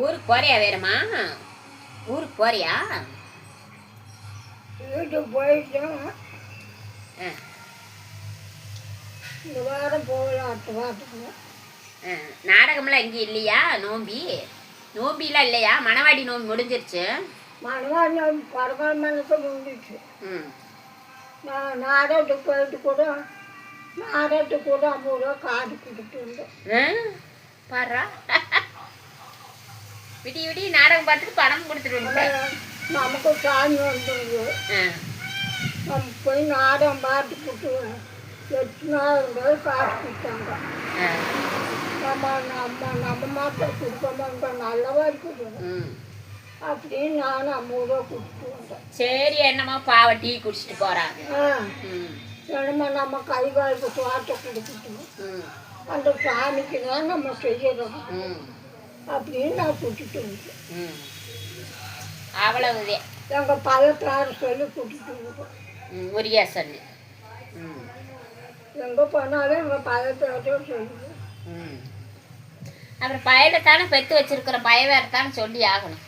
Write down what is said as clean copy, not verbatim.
ஊருக்கு போறியா வேறம்மா? ஊருக்கு போறியா? வீட்டுக்கு போயிட்டோம். இந்த வாரம் போகலாம், அடுத்த வாரத்துக்கு. நாடகம்லாம் எங்கேயும் இல்லையா? நோம்பிலாம் இல்லையா? மணவாடி நோம்பி முடிஞ்சிருச்சு. மணவாடி நோம்பி பரவாயில்ல முடிஞ்சிச்சு. நான் நாடகத்துக்கு போயிட்டு கூட 50 ரூபா காடு கொடுத்துட்டு வந்தேன். பாடுறா விடிய நாடகம் பார்த்துட்டு பணம் கொடுத்துட்டு நமக்கு சாமி வந்துடுது. நம்ம போய் நாடகம் பார்த்து கொடுத்து 8000 காசு கொடுத்தாங்க. நம்ம மாத்திரம் கொடுக்கமாங்க, நல்லவா இருக்குது அப்படின்னு நான் 50 ரூபா கொடுத்துட்டு வந்தேன். சரி, என்னம்மா பாவ டீ குடிச்சிட்டு போறாங்க. என்னம்மா நம்ம கை காலுக்கு தோட்டை கொடுக்கட்டும், அந்த சாமிக்கு தான் நம்ம செய்யறோம் அப்படின்னு நான் கூட்டிட்டு வந்தேன். அவ்வளவுதே. எங்கள் பழத்தார சொல்லி கூட்டிட்டு வந்தோம். உரியா சொல்லி எங்கே போனாலும் எங்கள் பழத்தார சொல்லுவோம். அப்புறம் பயலை தானே பெற்று வச்சிருக்கிற பய வேற தானே சொல்லி ஆகணும்.